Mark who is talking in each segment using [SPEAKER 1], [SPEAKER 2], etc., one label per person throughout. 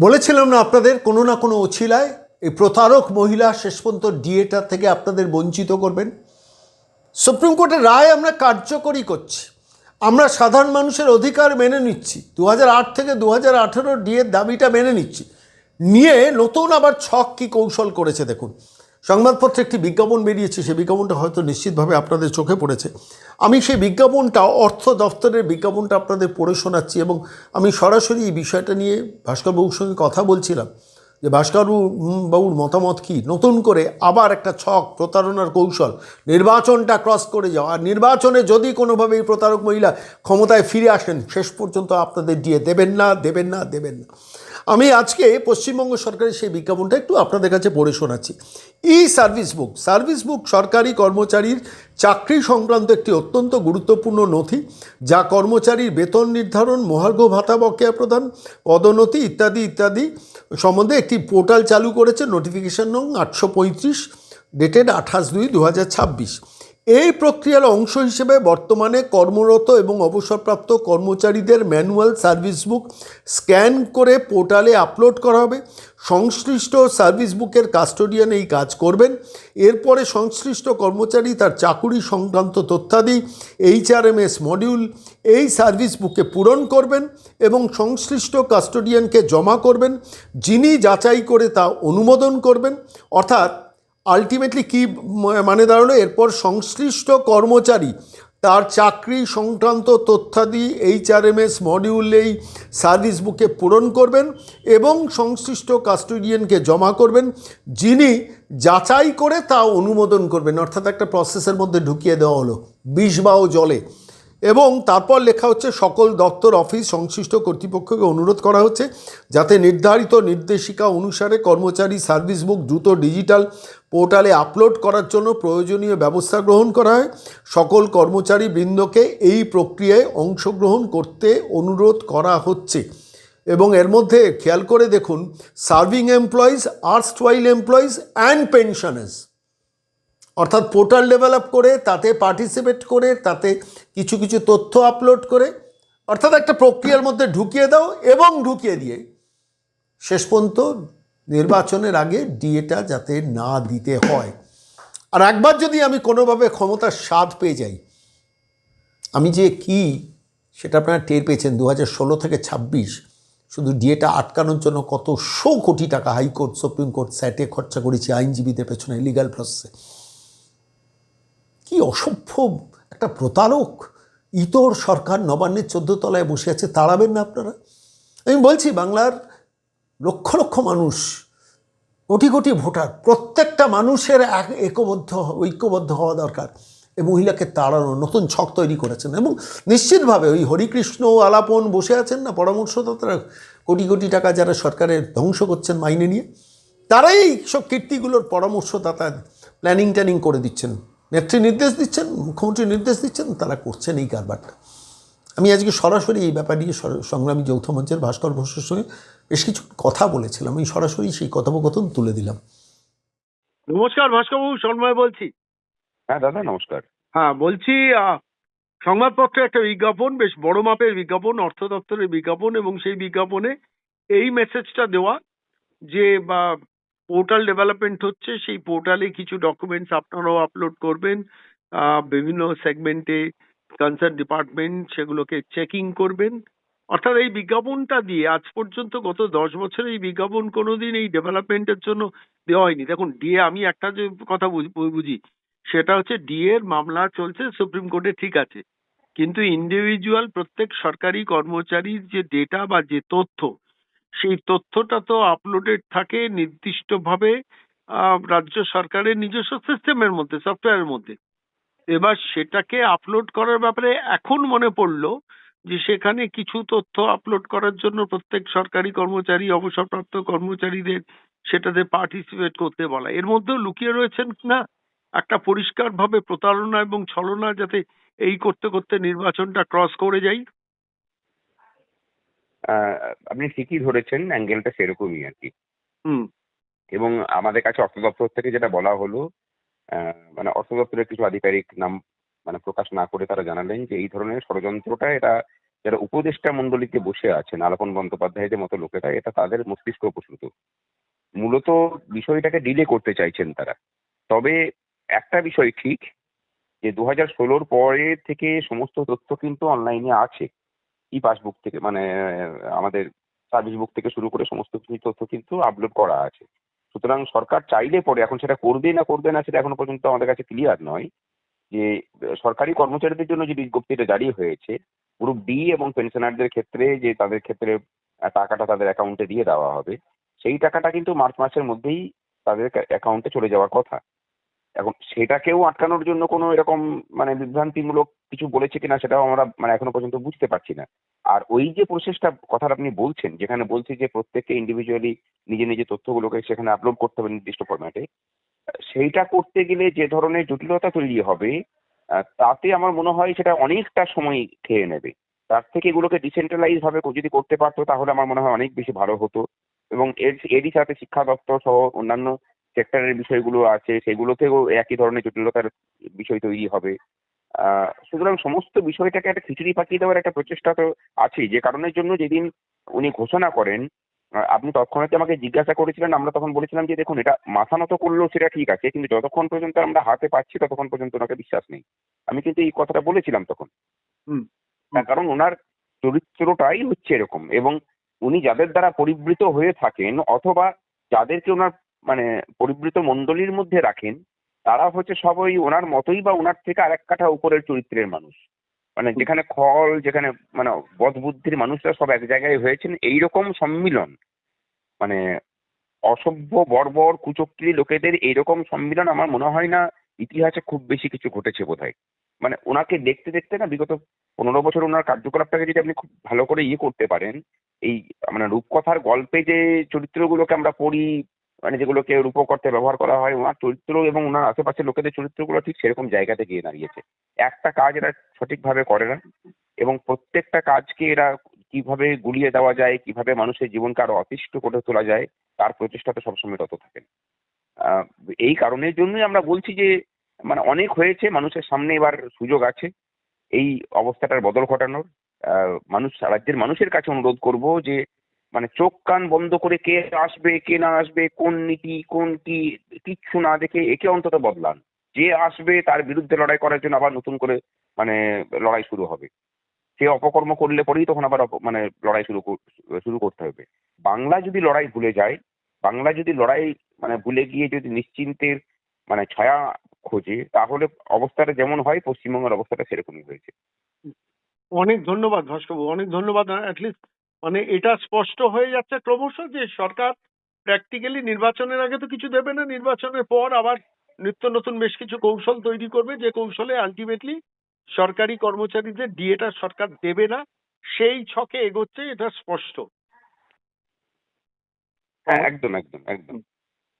[SPEAKER 1] বলেছিলাম না আপনাদের কোনো না কোনো অছিলায় এই প্রতারক মহিলা শেষ পর্যন্ত ডিএটা থেকে আপনাদের বঞ্চিত করবেন। সুপ্রিম কোর্টের রায় আমরা কার্যকরী করছি, আমরা সাধারণ মানুষের অধিকার মেনে নিচ্ছি, 2008 থেকে 2018 ডিএর দাবিটা মেনে নিচ্ছি। নিয়ে নতুন আবার ছক কি কৌশল করেছে দেখুন। সংবাদপত্রে একটি বিজ্ঞাপন বেরিয়েছে, সেই বিজ্ঞাপনটা হয়তো নিশ্চিতভাবে আপনাদের চোখে পড়েছে। আমি সেই বিজ্ঞাপনটা, অর্থ দফতরের বিজ্ঞাপনটা আপনাদের পড়ে শোনাচ্ছি এবং আমি সরাসরি এই বিষয়টা নিয়ে ভাস্করবাবুর সঙ্গে কথা বলছিলাম যে ভাস্করবাবুর মতামত কী। নতুন করে আবার একটা ছক, প্রতারণার কৌশল, নির্বাচনটা ক্রস করে যাওয়া, আর নির্বাচনে যদি কোনোভাবে এই প্রতারক মহিলা ক্ষমতায় ফিরে আসেন শেষ পর্যন্ত আপনাদের দিয়ে দেবেন না। আমি আজকে পশ্চিমবঙ্গ সরকারের সেই বিজ্ঞাপনটা একটু আপনাদের কাছে পড়ে শোনাচ্ছি। সার্ভিস বুক সরকারি কর্মচারীর চাকরি সংক্রান্ত একটি অত্যন্ত গুরুত্বপূর্ণ নথি, যা কর্মচারীর বেতন নির্ধারণ, মহার্ঘ ভাতা, বকেয়া প্রদান, পদোন্নতি ইত্যাদি সম্বন্ধে একটি পোর্টাল চালু করেছে। নোটিফিকেশন নং 835 ডেটেড 28/2/2026। এই প্রক্রিয়ার অংশ হিসেবে বর্তমানে কর্মরত এবং অবসরপ্রাপ্ত কর্মচারীদের ম্যানুয়াল সার্ভিস বুক স্ক্যান করে পোর্টালে আপলোড করা হবে। সংশ্লিষ্ট সার্ভিস বুকের কাস্টোডিয়ান এই কাজ করবেন। এরপরে সংশ্লিষ্ট কর্মচারী তার চাকুরি সংক্রান্ত তথ্যাদি HRMS মডিউল এই সার্ভিস বুকে পূরণ করবেন এবং সংশ্লিষ্ট কাস্টোডিয়ানকে জমা করবেন, যিনি যাচাই করে তা অনুমোদন করবেন। অর্থাৎ আলটিমেটলি কি মানে দাঁড়ালো, এরপর সংশ্লিষ্ট কর্মচারী তার চাকরি সংক্রান্ত তথ্যাদি HRMS মডিউলেই সার্ভিস বুকে পূরণ করবেন এবং সংশ্লিষ্ট কাস্টোডিয়ানকে জমা করবেন, যিনি যাচাই করে তা অনুমোদন করবেন। অর্থাৎ একটা প্রসেসের মধ্যে ঢুকিয়ে দেওয়া হলো, বিষবাও জলে। এবং তারপর লেখা হচ্ছে, সকল দপ্তর অফিস সংশ্লিষ্ট কর্তৃপক্ষকে অনুরোধ করা হচ্ছে যাতে নির্ধারিত নির্দেশিকা অনুসারে কর্মচারী সার্ভিস বুক দ্রুত ডিজিটাল পোর্টালে আপলোড করার জন্য প্রয়োজনীয় ব্যবস্থা গ্রহণ করা হয়। সকল কর্মচারী বৃন্দকে এই প্রক্রিয়ায় অংশগ্রহণ করতে অনুরোধ করা হচ্ছে। এবং এর মধ্যে খেয়াল করে দেখুন, serving employees, erstwhile employees and pensioners, অর্থাৎ পোর্টাল ডেভেলপ করে তাতে পার্টিসিপেট করে তাতে কিছু কিছু তথ্য আপলোড করে, অর্থাৎ একটা প্রক্রিয়ার মধ্যে ঢুকিয়ে দাও এবং ঢুকিয়ে দিয়ে শেষ পর্যন্ত নির্বাচনের আগে ডিএটা যাতে না দিতে হয়। আর একবার যদি আমি কোনোভাবে ক্ষমতার স্বাদ পেয়ে যাই, আমি যে কি সেটা আপনারা টের পেয়েছেন। 2016 থেকে 26 শুধু ডিএটা আটকানোর জন্য কত কোটি টাকা হাইকোর্ট, সুপ্রিম কোর্ট, স্যাটে খরচা করেছি আইনজীবীদের পেছনে, লিগাল প্রসেসে। কি অসভ্য একটা প্রতারক ইতর সরকার নবান্নের 14 তলায় বসে আছে, তাড়াবেন না আপনারা? আমি বলছি, বাংলার লক্ষ লক্ষ মানুষ, কোটি কোটি ভোটার, প্রত্যেকটা মানুষের ঐক্যবদ্ধ হওয়া দরকার। এই মহিলাকে তাড়ানো নতুন ছক তৈরি করেছেন এবং নিশ্চিতভাবে ওই হরিকৃষ্ণ আলাপন বসে আছেন না পরামর্শদাতারা, কোটি কোটি টাকা যারা সরকারের ধ্বংস করছেন মাইনে নিয়ে, তারাই সব কীর্তিগুলোর পরামর্শদাতা, প্ল্যানিং করে দিচ্ছেন। নেত্রী নির্দেশ দিচ্ছেন, মুখ্যমন্ত্রী নির্দেশ দিচ্ছেন, তারা করছেন এই কারবারটা। আমি আজকে সরাসরি এই ব্যাপার নিয়ে সংগ্রামী যৌথ মঞ্চের ভাস্কর ঘোষের সঙ্গে বেশ কিছু কথা বলেছিলাম, আমি সরাসরি সেই কথোপকথন তুলে দিলাম।
[SPEAKER 2] নমস্কার ভাস্করবাবু, সন্ময় বলছি।
[SPEAKER 3] হ্যাঁ দাদা, নমস্কার।
[SPEAKER 2] হ্যাঁ বলছি, সংবাদপত্রে একটা বিজ্ঞাপন, বেশ বড় মাপের বিজ্ঞাপন, অর্থ দপ্তরের বিজ্ঞাপন, এবং সেই বিজ্ঞাপনে এই মেসেজটা দেওয়া যে পোর্টাল ডেভেলপমেন্ট হচ্ছে, সেই পোর্টালে কিছু ডকুমেন্টস আপনারাও আপলোড করবেন, বিভিন্ন সেগমেন্টে কনসার্ন ডিপার্টমেন্ট সেগুলোকে চেকিং করবেন। অর্থাৎ এই বিজ্ঞাপনটা দিয়ে আজ পর্যন্ত গত 10 বছরে এই বিজ্ঞাপন কোনোদিন এই ডেভেলপমেন্টের জন্য দেওয়া হয়নি। দেখুন, ডিএ, আমি একটা যে কথা বুঝি সেটা হচ্ছে, ডিএ এর মামলা চলছে সুপ্রিম কোর্টে, ঠিক আছে, কিন্তু ইন্ডিভিজুয়াল প্রত্যেক সরকারি কর্মচারীর যে ডেটা বা যে তথ্য, সেই তথ্যটা তো আপলোডেড থাকে নির্দিষ্টভাবে রাজ্য সরকারের নিজস্ব সিস্টেমের মধ্যে, সফটওয়্যারের মধ্যে। এবার সেটাকে আপলোড করার ব্যাপারে এখন মনে পড়লো যে সেখানে কিছু তথ্য আপলোড করার জন্য প্রত্যেক সরকারি কর্মচারী, অবসরপ্রাপ্ত কর্মচারীদের সেটাতে পার্টিসিপেট করতে বলা। এর মধ্যেও লুকিয়ে রয়েছেন না একটা পরিষ্কারভাবে প্রতারণা এবং ছলনা, যাতে এই করতে করতে নির্বাচনটা ক্রস করে যাই।
[SPEAKER 3] আপনি ঠিকই ধরেছেন, অ্যাঙ্গেলটা সেরকমই আর কি।
[SPEAKER 2] হুম।
[SPEAKER 3] এবং আমাদের কাছে অর্থ দপ্তর থেকে যেটা বলা হলো, মানে অর্থ দপ্তরের কিছু আধিকারিক নাম মানে প্রকাশ না করে তারা জানালেন যে এই ধরনের ষড়যন্ত্রটা এটা যারা উপদেষ্টা মণ্ডলীতে বসে আছেন, আলাপন বন্দ্যোপাধ্যায়দের মতো লোকেরা, এটা তাদের মস্তিষ্ক প্রসূত। মূলত বিষয়টাকে ডিলে করতে চাইছেন তারা। তবে একটা বিষয় ঠিক, যে 2016 পরে থেকে সমস্ত তথ্য কিন্তু অনলাইনে আছে। ই পাসবুক থেকে মানে আমাদের সার্ভিস বুক থেকে শুরু করে সমস্ত কিছু তথ্য কিন্তু আপলোড করা আছে। সুতরাং সরকার চাইলে পরে, এখন সেটা করবে না করবে না সেটা এখনো পর্যন্ত আমাদের কাছে ক্লিয়ার নয়, যে সরকারি কর্মচারীদের জন্য যে বিজ্ঞপ্তিটা জারি হয়েছে গ্রুপ ডি এবং পেনশনারদের ক্ষেত্রে, যে তাদের ক্ষেত্রে টাকাটা তাদের অ্যাকাউন্টে দিয়ে দেওয়া হবে, সেই টাকাটা কিন্তু মার্চ মাসের মধ্যেই তাদের অ্যাকাউন্টে চলে যাওয়ার কথা। এখন সেটাকেও আটকানোর জন্য কোনো এরকম মানে বিভ্রান্তিমূলক কিছু বলেছে কিনা সেটাও আমরা মানে এখনো পর্যন্ত বুঝতে পারছি না। আর ওই যে প্রসেসটা কথা আপনি বলছেন, যেখানে বলছি যে প্রত্যেককে ইন্ডিভিজুয়ালি নিজে তথ্যগুলোকে সেখানে আপলোড করতে হবে নির্দিষ্ট ফরম্যাটে, সেইটা করতে গেলে যে ধরনের জটিলতা তৈরি হবে, তাতে আমার মনে হয় সেটা অনেকটা সময় খেয়ে নেবে। তার থেকে এগুলোকে ডিসেন্ট্রালাইজ ভাবে যদি করতে পারতো তাহলে আমার মনে হয় অনেক বেশি ভালো হতো। এবং এরই সাথে শিক্ষা দপ্তর সহ অন্যান্য সেক্টরের বিষয়গুলো আছে, সেগুলোতেও একই ধরনের জটিলতার বিষয় তৈরি হবে। সুতরাং সমস্ত বিষয়টাকে একটা খিচুড়ি পাকিয়ে দেওয়ার একটা প্রচেষ্টা তো আছেই, যে কারণের জন্য যেদিন উনি ঘোষণা করেন, আপনি তৎক্ষণাৎ আমাকে জিজ্ঞাসা করেছিলেন, আমরা তখন বলেছিলাম যে দেখুন, এটা মাথা নত করলেও সেটা ঠিক আছে, কিন্তু যতক্ষণ পর্যন্ত আমরা হাতে পাচ্ছি ততক্ষণ পর্যন্ত ওনাকে বিশ্বাস নেই। আমি কিন্তু এই কথাটা বলেছিলাম তখন।
[SPEAKER 2] হুম।
[SPEAKER 3] তার কারণ ওনার চরিত্রটাই হচ্ছে এরকম, এবং উনি যাদের দ্বারা পরিবৃত হয়ে থাকেন অথবা যাদেরকে ওনার মানে পরিবৃত মণ্ডলীর মধ্যে রাখেন, তারা হচ্ছে সবই ওনার মতোই বা ওনার থেকে আরেক কাঠা উপরের চরিত্রের মানুষ। মানে যেখানে খল, যেখানে মানে বদবুদ্ধির মানুষরা সব এক জায়গায় হয়েছেন, এইরকম সম্মিলন, মানে অসভ্য বর্বর কুচক্রী লোকেদের এইরকম সম্মিলন আমার মনে হয় না ইতিহাসে খুব বেশি কিছু ঘটেছে বোধহয়। মানে ওনাকে দেখতে দেখতে না, বিগত 15 বছর ওনার কার্যকলাপটাকে যদি আপনি খুব ভালো করে করতে পারেন, এই মানে রূপকথার গল্পে যে চরিত্রগুলোকে আমরা পড়ি, মানে যেগুলোকে রূপকর্তে ব্যবহার করা হয়, ওনার চরিত্র এবং ওনার আশেপাশের লোকেদের চরিত্রগুলো ঠিক সেরকম জায়গাতে গিয়ে দাঁড়িয়েছে। একটা কাজ এরা সঠিকভাবে করে না, এবং প্রত্যেকটা কাজকে এরা কিভাবে গুলিয়ে দেওয়া যায়, কিভাবে মানুষের জীবনকে আরো অতিষ্ঠ করে তোলা যায়, তার প্রচেষ্টাতে সবসময় রত থাকেন। আহ, এই কারণের জন্যই আমরা বলছি যে মানে অনেক হয়েছে, মানুষের সামনে এবার সুযোগ আছে এই অবস্থাটার বদল ঘটানোর। রাজ্যের মানুষের কাছে অনুরোধ করব যে মানে চোখ কান বন্ধ করে কে আসবে কে না আসবে, কোন নীতি কোন কি, কিচ্ছু না দেখে একে অন্তত বদলান। যে আসবে তার বিরুদ্ধে লড়াই করার জন্য আবার নতুন করে মানে লড়াই শুরু হবে। সে অপকর্ম করলে পরেই তখন আবার মানে লড়াই শুরু করতে হবে। বাংলা যদি লড়াই ভুলে যায়, বাংলা যদি লড়াই মানে ভুলে গিয়ে যদি নিশ্চিন্তের মানে ছায়া খোঁজে, তাহলে অবস্থাটা যেমন হয় পশ্চিমবঙ্গের অবস্থাটা সেরকমই হয়েছে।
[SPEAKER 2] অনেক ধন্যবাদ ভাস্করবাবু, অনেক ধন্যবাদ। অ্যাটলিস্ট মানে এটা স্পষ্ট হয়ে যাচ্ছে ক্রমশ যে সরকার প্র্যাকটিক্যালি নির্বাচনের আগে তো কিছু দেবে না, নির্বাচনের পর আবার নিত্য নতুন বেশ কিছু কৌশল তৈরি করবে, যে কৌশলে আলটিমেটলি সরকারি কর্মচারীদের ডিএটা সরকার দেবে না, সেই ছকে এগোচ্ছে, এটা স্পষ্ট।
[SPEAKER 3] হ্যাঁ, একদম একদম একদম।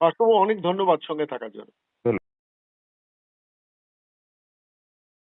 [SPEAKER 2] ভাস্করবাবু, অনেক ধন্যবাদ সঙ্গে থাকার জন্য।